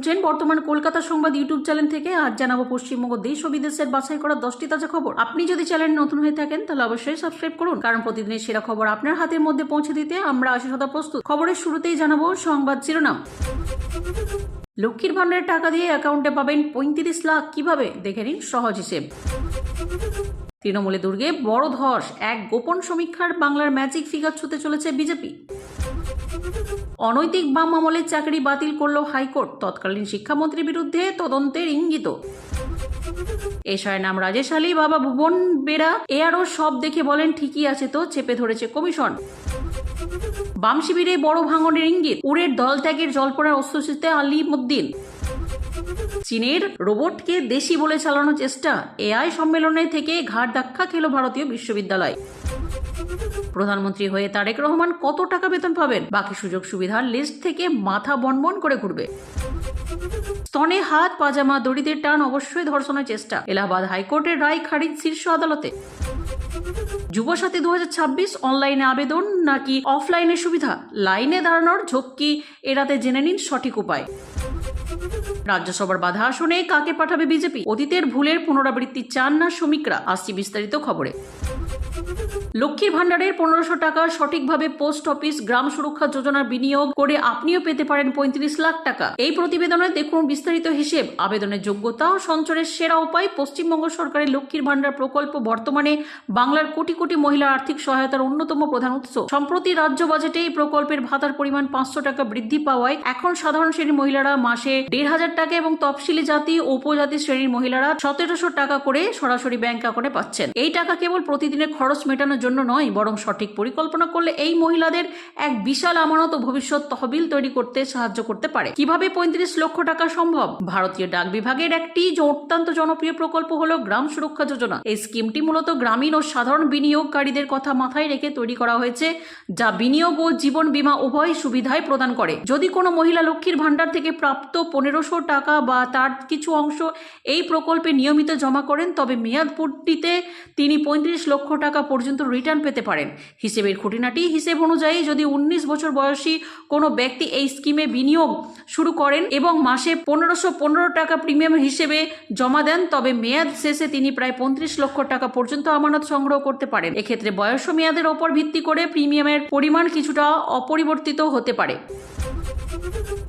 শুনছেন বর্তমান কলকাতা সংবাদ ইউটিউব চ্যানেল থেকে। আজ জানাবো পশ্চিমবঙ্গ দেশ ও বিদেশের বাছাই করা 10টি তাজা খবর। আপনি যদি চ্যানেল নতুন হয়ে থাকেন তাহলে অবশ্যই সাবস্ক্রাইব করুন, কারণ প্রতিদিনের সেরা খবর আপনার হাতের মধ্যে পৌঁছে দিতে আমরা আছি সদা প্রস্তুত। খবরের শুরুতেই জানাবো সংবাদ শিরোনাম। লক্ষ্মীর ভান্ডারের টাকা দিয়ে অ্যাকাউন্টে পাবেন 35 লাখ, কিভাবে দেখে নিন সহজ হিসেব। তৃণমূলে দুর্গে বড় ধস, এক গোপন সমীক্ষার বাংলার ম্যাজিক ফিগার ছুঁতে চলেছে বিজেপি। অনৈতিক বাম আমলের চাকরি বাতিল করল হাইকোর্ট, তৎকালীন শিক্ষামন্ত্রীর বিরুদ্ধে তদন্তের ইঙ্গিত। এশার নাম রাজেশ আলী, বাবা ভুবন বেরা এআরও সব দেখে বলেন ঠিকই আছে তো, চেপে ধরেছে কমিশন। বাম শিবিরে বড় ভাঙনের ইঙ্গিত, উড়ের দল ত্যাগের জল্পনার অস্ত্রসূচিতে আলিমুদ্দিন। চীনের রোবটকে দেশি বলে চালানোর চেষ্টা, এআই সম্মেলনে থেকে ঘাড় ধাক্কা খেল ভারতীয় বিশ্ববিদ্যালয়। প্রধানমন্ত্রী হয়ে তারেক রহমান কত টাকা বেতন পাবেন, বাকি সুযোগ সুবিধার লিস্ট থেকে মাথা বনবন করে ঘুরবে। স্তনে হাত পাজামা দড়িদের টান অবশ্যই ধর্ষণের চেষ্টা, এলাহাবাদ হাইকোর্টের রায় খারিজ শীর্ষ আদালতে। যুবসাথী 2026 অনলাইনে আবেদন নাকি অফলাইনে সুবিধা, লাইনে দাঁড়ানোর ঝক্কি এড়াতে জেনে নিন সঠিক উপায়। রাজ্যসভার বাধা আসনে কাকে পাঠাবে বিজেপি, অতীতের ভুলের পুনরাবৃত্তি চান না শ্রমিকরা, আসছি বিস্তারিত খবরে। লক্ষ্মীর ভান্ডারের 1500 টাকা সঠিকভাবে পোস্ট অফিস গ্রাম সুরক্ষা যোজনার বিনিয়োগ করে আপনিও পেতে পারেন 35 লাখ টাকা। এই প্রতিবেদনে দেখুন বিস্তারিত হিসেব, আবেদনের যোগ্যতা ও সঞ্চয়ের সেরা উপায়। পশ্চিমবঙ্গ সরকারের লক্ষ্মীর ভান্ডার প্রকল্প বর্তমানে বাংলার কোটি কোটি মহিলার আর্থিক সহায়তার অন্যতম প্রধান উৎস। সম্প্রতি রাজ্য বাজেটে এই প্রকল্পের ভাতার পরিমাণ 500 টাকা বৃদ্ধি পাওয়ায় এখন সাধারণ শ্রেণীর মহিলারা মাসে 1500 টাকা এবং তফসিলি জাতি ও উপজাতি শ্রেণীর মহিলারা 1700 টাকা করে সরাসরি ব্যাংক অ্যাকাউন্টে পাচ্ছেন। এই টাকা কেবল প্রতিদিনের খরচ মেটানোর জন্য নয়, বরং সঠিক পরিকল্পনা করলে এই মহিলাদের এক বিশাল আমানত ও ভবিষ্যৎ তহবিল তৈরি করতে সাহায্য করতে পারে। কিভাবে 35 লক্ষ টাকা সম্ভব? ভারতীয় ডাক বিভাগের একটি অত্যন্ত জনপ্রিয় প্রকল্প হলো গ্রাম সুরক্ষা যোজনা। এই স্কিমটি মূলত গ্রামীণ ও সাধারণ বিনিয়োগকারীদের কথা মাথায় রেখে তৈরি করা হয়েছে, যা বিনিয়োগ ও জীবন বীমা উভয় সুবিধাই প্রদান করে। যদি কোনো মহিলা লক্ষ্মীর ভান্ডার থেকে প্রাপ্ত 1500 টাকা বা তার কিছু অংশ এই প্রকল্পে নিয়মিত জমা করেন, তবে মেয়াদ পূর্তিতে তিনি 35 লক্ষ টাকা পর্যন্ত রিটার্ন পেতে পারেন। হিসেবের খুঁটিনাটি, হিসেব অনুযায়ী যদি 19 বছর বয়সী কোনো ব্যক্তি এই স্কিমে বিনিয়োগ শুরু করেন এবং মাসে 1515 টাকা প্রিমিয়াম হিসেবে জমা দেন, তবে মেয়াদ শেষে তিনি প্রায় 35 লক্ষ টাকা পর্যন্ত আমানত সংগ্রহ করতে পারেন। এক্ষেত্রে বয়স ও মেয়াদের ওপর ভিত্তি করে প্রিমিয়ামের পরিমাণ কিছুটা অপরিবর্তিত হতে পারে।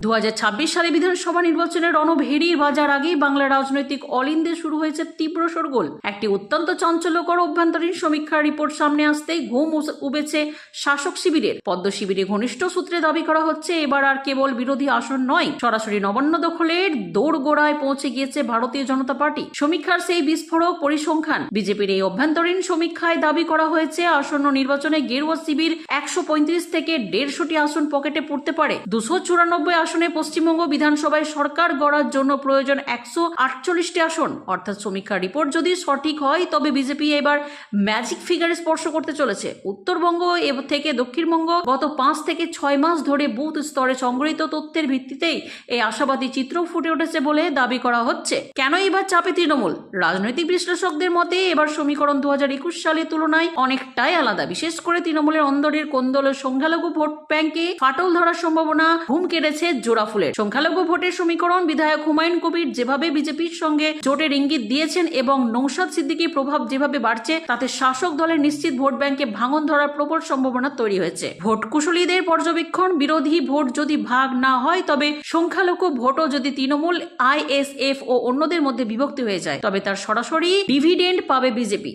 2026 সালে বিধানসভা নির্বাচনের রণভেরির বাজার আগেই বাংলার রাজনৈতিক অলিন্দে শুরু হয়েছে তীব্র শোরগোল। একটি অত্যন্ত চাঞ্চল্যকর অভ্যন্তরীণ সমীক্ষার রিপোর্ট সামনে আসতেই ঘুম উবেছে শাসক শিবিরের। পদ্ম শিবিরে ঘনিষ্ঠ সূত্রে দাবি করা হচ্ছে, এবার আর কেবল বিরোধী আসন নয়, সরাসরি নবান্ন দখলের দোরগোড়ায় পৌঁছে গিয়েছে ভারতীয় জনতা পার্টি। সমীক্ষার সেই বিস্ফোরক পরিসংখ্যান। বিজেপির এই অভ্যন্তরীণ সমীক্ষায় দাবি করা হয়েছে, আসন্ন নির্বাচনে গেরুয়া শিবির 135 থেকে 150টি আসন পকেটে পড়তে পারে। 294 আসনে পশ্চিমবঙ্গ বিধানসভায় সরকার গড়ার জন্য প্রয়োজন 148টি আসন। অর্থাৎ সমীক্ষার রিপোর্ট যদি সঠিক হয়, তবে বিজেপি এবার ম্যাজিক ফিগারে স্পর্শ করতে চলেছে। উত্তরবঙ্গ থেকে দক্ষিণবঙ্গ গত 5 থেকে 6 মাস ধরে বুথ স্তরে সংগৃহীত তথ্যের ভিত্তিতেই এই আশাবাদী চিত্র ফুটে উঠেছে বলে দাবি করা হচ্ছে। কেন এবার চাপে তৃণমূল? রাজনৈতিক বিশ্লেষকদের মতে এবার সমীকরণ 2021 সালের তুলনায় অনেকটাই আলাদা। বিশেষ করে তৃণমূলের অন্দরের কোন্দল ও সংখ্যালঘু ভোট ব্যাংকে ফাটল ধরার সম্ভাবনা ঘুম কেড়েছে জোড়া ফুলের। সংখ্যালঘু ভোটের সমীকরণ, বিধায়ক হুমায়ুন কবির যেভাবে বিজেপির সঙ্গে জোটের ইঙ্গিত দিয়েছেন এবং নৌশাদ সিদ্দিকীর প্রভাব যেভাবে বাড়ছে, তাতে শাসক দলের নিশ্চিত ভোট ব্যাংকে ভাঙন ধরার প্রবল সম্ভাবনা তৈরি হয়েছে। ভোট কুশলীদের পর্যবেক্ষণ, বিরোধী ভোট যদি ভাগ না হয়, তবে সংখ্যালঘু ভোটও যদি তৃণমূল, আইএসএফ ও অন্যদের মধ্যে বিভক্তি হয়ে যায়, তবে তার সরাসরি ডিভিডেন্ড পাবে বিজেপি।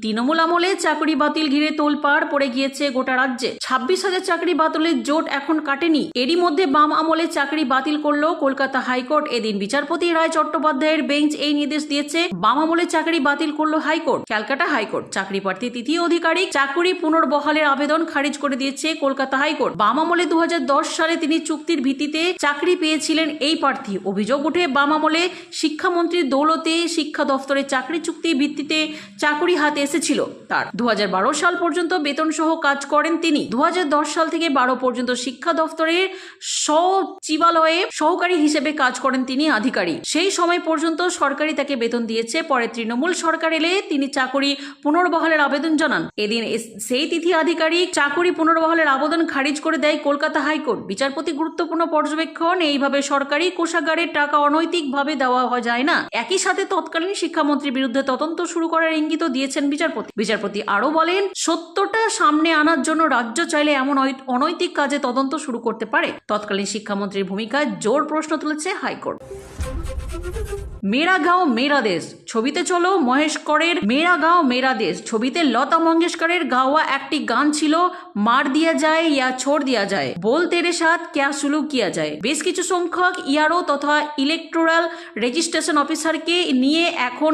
তৃণমূল আমলে চাকরি বাতিল ঘিরে তোলপাড় পড়ে গিয়েছে গোটা রাজ্যে। 26,000 চাকরি বাতিলের জোট এখন কাটেনি। এরই মধ্যে বাম আমলে চাকরি বাতিল করলো কলকাতা হাইকোর্ট। এদিন বিচারপতি রায় চট্টোপাধ্যায়ের বেঞ্চ এই নির্দেশ দিয়েছে। বাম আমলে চাকরি বাতিল করলো হাইকোর্ট। ক্যালকাটা হাইকোর্ট চাকরি প্রার্থী তৃতীয় আধিকারিক চাকরি পুনর্বহালের আবেদন খারিজ করে দিয়েছে কলকাতা হাইকোর্ট। বাম আমলে 2010 সালে তিনি চুক্তির ভিত্তিতে চাকরি পেয়েছিলেন এই প্রার্থী। অভিযোগ উঠে বাম আমলে শিক্ষামন্ত্রীর দৌলতে শিক্ষা দফতরে চাকরি চুক্তির ভিত্তিতে চাকরি চাকরি হাতে এসেছিল তার। 2012 সাল পর্যন্ত বেতন সহ কাজ করেন তিনি। 2010 সাল থেকে 12 পর্যন্ত শিক্ষা দফতরের সচিবালয়ে সহকারী হিসেবে কাজ করেন তিনি আধিকারিক। সেই সময় পর্যন্ত সরকারি তাকে বেতন দিয়েছে। পরে তৃণমূল সরকার এলে তিনি চাকরি পুনর্বহালের আবেদন জানান। এদিন সেই তিথি আধিকারিক চাকরি পুনর্বহালের আবেদন খারিজ করে দেয় কলকাতা হাইকোর্ট। বিচারপতি গুরুত্বপূর্ণ পর্যবেক্ষণ, এইভাবে সরকারি কোষাগারের টাকা অনৈতিকভাবে দেওয়া যায় না। একই সাথে তৎকালীন শিক্ষামন্ত্রীর বিরুদ্ধে তদন্ত শুরু করার ইঙ্গিতও দিয়েছেন বিচারপতি আরো বলেন, সত্যটা সামনে আনার জন্য রাজ্য চাইলে এমন অনৈতিক কাজে তদন্ত শুরু করতে পারে। তৎকালীন শিক্ষামন্ত্রীর ভূমিকায় জোর প্রশ্ন তুলেছে হাইকোর্ট। মেরা গাঁও মেরা দেশ ছবিতে চলো মহেশ করের মেরা গাঁও মেরা দেশ ছবিতে লতা মঙ্গেশকরের গাওয়া একটি গান ছিল, মার দিয়া যায় ইয়া ছোড় দিয়া যায়, বল তেরে সাথ ক্যা সুলুক কিয়া যায়। বেশ কিছু সংখ্যক ইয়ারও তথা ইলেকটোরাল রেজিস্ট্রেশন অফিসারকে নিয়ে এখন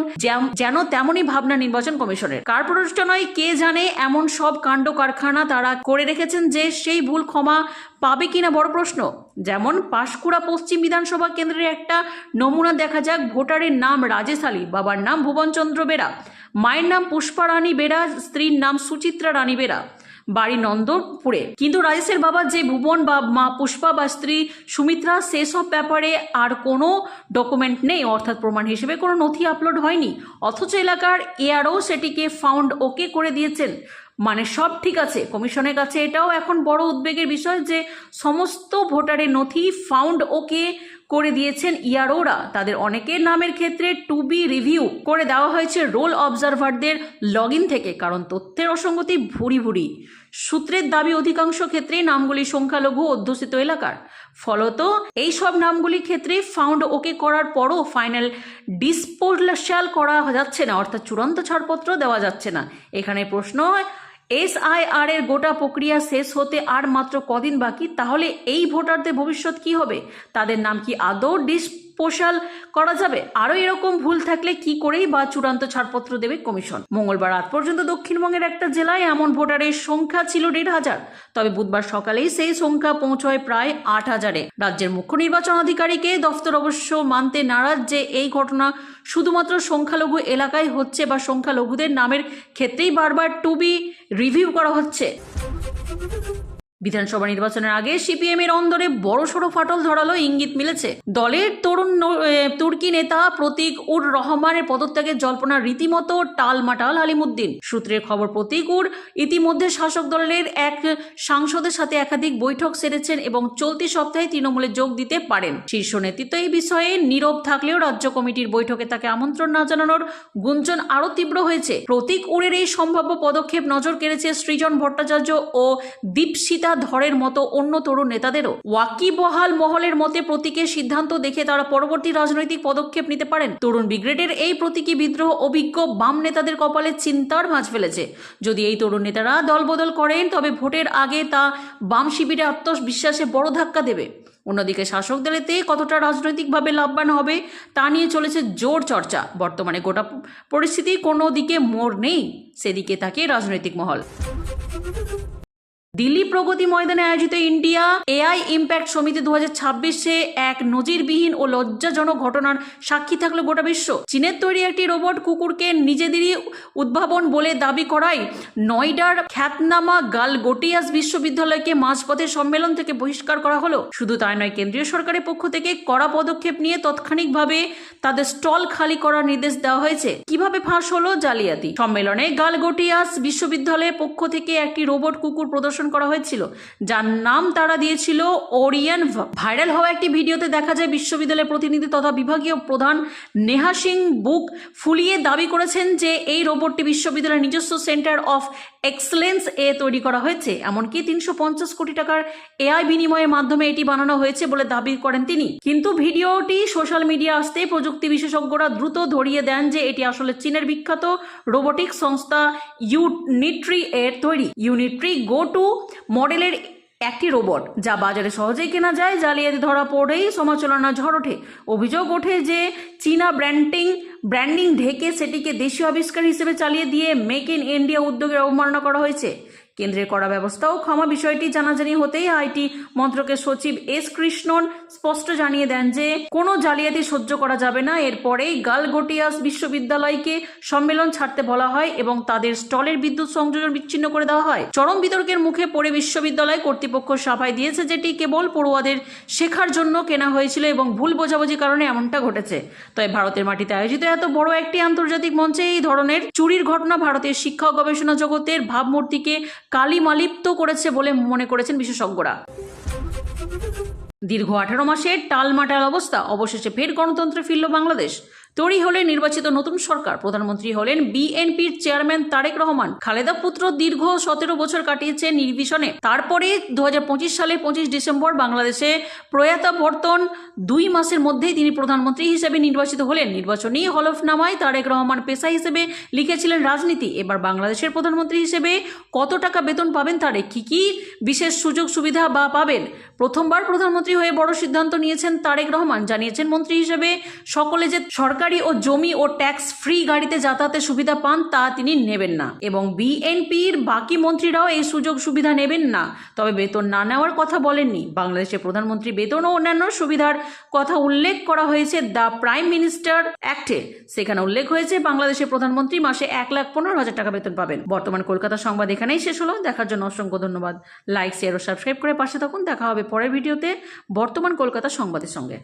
যেন তেমনই ভাবনা নির্বাচন কমিশনের। কার প্ররোচনায় কে জানে এমন সব কাণ্ড কারখানা তারা করে রেখেছেন যে সেই ভুল ক্ষমা পাবে কিনা বড় প্রশ্ন। যেমন পাঁশকুড়া পশ্চিম বিধানসভা কেন্দ্রের একটা নমুনা দেখা যাক। ভোটারের নাম রাজেশ আলী, বাবার নাম ভুবনচন্দ্র বেরা, মায়ের নাম পুষ্পা রানী বেরা, স্ত্রীর নাম সুচিত্রা রানী বেরা, বাড়ি নন্দপুরে। কিন্তু রাজেশের বাবা যে ভুবন বা মা পুষ্পা বা স্ত্রী সুমিত্রা, সেসব ব্যাপারে আর কোনো ডকুমেন্ট নেই, অর্থাৎ প্রমাণ হিসেবে কোনো নথি আপলোড হয়নি। অথচ এলাকার এআরও সেটিকে ফাউন্ড ওকে করে দিয়েছেন। মানে সব ঠিক আছে। কমিশনের কাছে এটাও এখন বড় উদ্বেগের বিষয় যে সমস্ত ভোটারের নথি ফাউন্ড ওকে করে দিয়েছেন ইয়ারোরা। তাদের অনেকের নামের ক্ষেত্রে টু বি রিভিউ করে দেওয়া হয়েছে রোল অবজারভারদের লগইন থেকে, কারণ তথ্যের অসঙ্গতি ভুরি ভুরি। সূত্রের দাবি অধিকাংশ ক্ষেত্রে নামগুলি সংখ্যালঘু অধ্যুষিত এলাকার। ফলত এই সব নামগুলির ক্ষেত্রে ফাউন্ড ওকে করার পরও ফাইনাল ডিসপোজাল করা যাচ্ছে না, অর্থাৎ চূড়ান্ত ছাড়পত্র দেওয়া যাচ্ছে না। এখানে প্রশ্ন হয়, SIR এর গোটা প্রক্রিয়া শেষ হতে আর মাত্র কদিন বাকি, তাহলে এই ভোটারদের ভবিষ্যৎ কি হবে? তাদের নাম কি আদৌ ডিসপোজাল করা যাবে? আরও এরকম ভুল থাকলে কি করেই বা চূড়ান্ত ছাড়পত্র দেবে কমিশন? মঙ্গলবার রাত পর্যন্ত দক্ষিণবঙ্গের একটা জেলায় এমন ভোটারের সংখ্যা ছিল 1,500, তবে বুধবার সকালেই সেই সংখ্যা পৌঁছয় প্রায় 8,000-এ। রাজ্যের মুখ্য নির্বাচন আধিকারিক দফতর অবশ্য মানতে নারাজ যে এই ঘটনা শুধুমাত্র সংখ্যালঘু এলাকায় হচ্ছে বা সংখ্যালঘুদের নামের ক্ষেত্রেই বারবার টু বি রিভিউ করা হচ্ছে। বিধানসভা নির্বাচনের আগে সিপিএম এর অন্দরে বড়সড় ফাটল ধরালো ইঙ্গিত মিলেছে। দলের তরুণ তুর্কি নেতা প্রতীক উর রহমানের পদত্যাগের জল্পনা রীতিমতো টালমাটাল আলিমুদ্দিন সূত্রের খবর। প্রতীক উর ইতিমধ্যে শাসক দলের এক সাংসদের সাথে একাধিক বৈঠক সেরেছেন এবং চলতি সপ্তাহে তৃণমূলে যোগ দিতে পারেন। শীর্ষ নেতৃত্ব এই বিষয়ে নীরব থাকলেও রাজ্য কমিটির বৈঠকে তাকে আমন্ত্রণ না জানানোর গুঞ্জন আরো তীব্র হয়েছে। প্রতীক উরের এই সম্ভাব্য পদক্ষেপ নজর কেড়েছে সৃজন ভট্টাচার্য ও দীপশিতা ধরের মতো অন্য তরুণ নেতাদেরও। ওয়াকিবহাল মহলের মতে প্রতীকের সিদ্ধান্ত দেখে তারা পরবর্তী রাজনৈতিক পদক্ষেপ নিতে পারেন। তরুণ ব্রিগেডের এই প্রতীকী বিদ্রোহ অভিজ্ঞ বাম নেতাদের কপালে চিন্তার ভাঁজ ফেলেছে। যদি এই তরুণ নেতারা দলবদল করেন তবে ভোটের আগে তা বাম শিবিরে আত্মবিশ্বাসে বড় ধাক্কা দেবে। অন্যদিকে শাসক দলেতে কতটা রাজনৈতিকভাবে লাভবান হবে তা নিয়ে চলেছে জোর চর্চা। বর্তমানে গোটা পরিস্থিতি কোনো দিকে মোড় নেই, সেদিকে তাকে রাজনৈতিক মহল। দিল্লি প্রগতি ময়দানে আয়োজিত ইন্ডিয়া এআই ইম্প্যাক্ট সমিতি 2026-এ এক নজিরবিহীন ও লজ্জাজনক ঘটনার সাক্ষী থাকলো গোটা বিশ্ব। চীনের তৈরি একটি রোবট কুকুরকে নিজেদেরই উদ্ভাবন বলে দাবি করায় নয়ডার খ্যাতনামা গালগোটিয়াস বিশ্ববিদ্যালয়কে মাঝপথে সম্মেলন থেকে বহিষ্কার করা হলো। শুধু তাই নয়, কেন্দ্রীয় সরকারের পক্ষ থেকে কড়া পদক্ষেপ নিয়ে তাৎক্ষণিকভাবে তাদের স্টল খালি করার নির্দেশ দেওয়া হয়েছে। কিভাবে ফাঁস হলো জালিয়াতি? সম্মেলনে গালগোটিয়াস বিশ্ববিদ্যালয়ের পক্ষ থেকে একটি রোবট কুকুর প্রদর্শন করা হয়েছিল, যার নাম তারা দিয়েছিল ওরিয়ন। ভাইরাল হওয়া একটি ভিডিওতে দেখা যায় বিশ্ববিদ্যালয়ের প্রতিনিধি তথা বিভাগীয় প্রধান নেহা সিং বুক ফুলিয়ে দাবি করেছেন যে এই রোবটটি বিশ্ববিদ্যালয়ের নিজস্ব সেন্টার অফ এক্সেলেন্স তৈরি করা হয়েছে। এমনকি 350 কোটি টাকার এআই বিনিময়ের মাধ্যমে এটি বানানো হয়েছে বলে দাবি করেন তিনি। কিন্তু ভিডিওটি সোশ্যাল মিডিয়া আসতে প্রযুক্তি বিশেষজ্ঞরা দ্রুত ধরিয়ে দেন যে এটি আসলে চীনের বিখ্যাত রোবোটিক সংস্থা ইউনিট্রি এর তৈরি। ইউনিট্রি গো টু মডেলের একটি রোবট যা বাজারে সহজেই কেনা যায়। জালিয়াতি ধরা পড়েই সমালোচনা ঝড় ওঠে। অভিযোগ ওঠে যে চীনা ব্র্যান্ডিং ঢেকে সেটিকে দেশীয় আবিষ্কার হিসেবে চালিয়ে দিয়ে মেক ইন ইন্ডিয়া উদ্যোগের অবমাননা করা হয়েছে। কেন্দ্রের করা ব্যবস্থা ও ক্ষমা বিষয়টি জানাজানি হতেই আইটি মন্ত্রকের সচিব এস কৃষ্ণন স্পষ্ট জানিয়ে দেন যে কোনো জালিয়াতি সহ্য করা যাবে না। এরপরেই গালগোটিয়াস বিশ্ববিদ্যালয়কে সম্মেলন ছাড়তে বলা হয় এবং তাদের স্টলের বিদ্যুৎ সংযোজন বিচ্ছিন্ন করে দেওয়া হয়। চরম বিতর্কের মুখে পড়ে বিশ্ববিদ্যালয় কর্তৃপক্ষ সাফাই দিয়েছে যেটি কেবল পড়ুয়াদের শেখার জন্য কেনা হয়েছিল এবং ভুল বোঝাবুঝির কারণে এমনটা ঘটেছে। তবে ভারতের মাটিতে আয়োজিত এত বড় একটি আন্তর্জাতিক মঞ্চে এই ধরনের চুরির ঘটনা ভারতের শিক্ষা ও গবেষণা জগতের ভাবমূর্তিকে কালিমালিপ্ত করেছে বলে মনে করেছেন বিশেষজ্ঞরা। দীর্ঘ 18 মাসের টালমাটাল অবস্থা, অবশেষে ফের গণতন্ত্রে ফিরল বাংলাদেশ। তৈরি হলেন নির্বাচিত নতুন সরকার। প্রধানমন্ত্রী হলেন বিএনপির চেয়ারম্যান তারেক রহমান। খালেদা পুত্র দীর্ঘ 17 বছর কাটিয়েছে নির্বাসনে। তারপরে 2025 সালের 25 ডিসেম্বর বাংলাদেশে প্রয়াত্তবর্তন 2 মাসের মধ্যেই তিনি প্রধানমন্ত্রী হিসেবে নির্বাচিত হলেন। নির্বাচনী হলফনামায় তারেক রহমান পেশা হিসেবে লিখেছিলেন রাজনীতি। এবার বাংলাদেশের প্রধানমন্ত্রী হিসেবে কত টাকা বেতন পাবেন তারেক, কি বিশেষ সুযোগ সুবিধা বা পাবেন? প্রথমবার প্রধানমন্ত্রী হয়ে বড় সিদ্ধান্ত নিয়েছেন তারেক রহমান। জানিয়েছেন মন্ত্রী হিসেবে সকলে যে সরকারি ও জমি ও ট্যাক্স ফ্রি গাড়িতে যাতায়াতের সুবিধা পান তা তিনি নেবেন না এবং বিএনপির বাকি মন্ত্রীরাও এই সুযোগ সুবিধা নেবেন না। তবে বেতন না নেওয়ার কথা বলেননি। বাংলাদেশের প্রধানমন্ত্রী বেতন ও অন্যান্য সুবিধার কথা উল্লেখ করা হয়েছে দ্য প্রাইম মিনিস্টার অ্যাক্টে। সেখানে উল্লেখ হয়েছে বাংলাদেশের প্রধানমন্ত্রী মাসে 1,15,000 টাকা বেতন পাবেন। বর্তমান কলকাতা সংবাদ এখানেই শেষ হলো। দেখার জন্য অসংখ্য ধন্যবাদ। লাইক, শেয়ার ও সাবস্ক্রাইব করে পাশে থাকুন। দেখা হবে পরের ভিডিওতে বর্তমান কলকাতা সংবাদের সঙ্গে।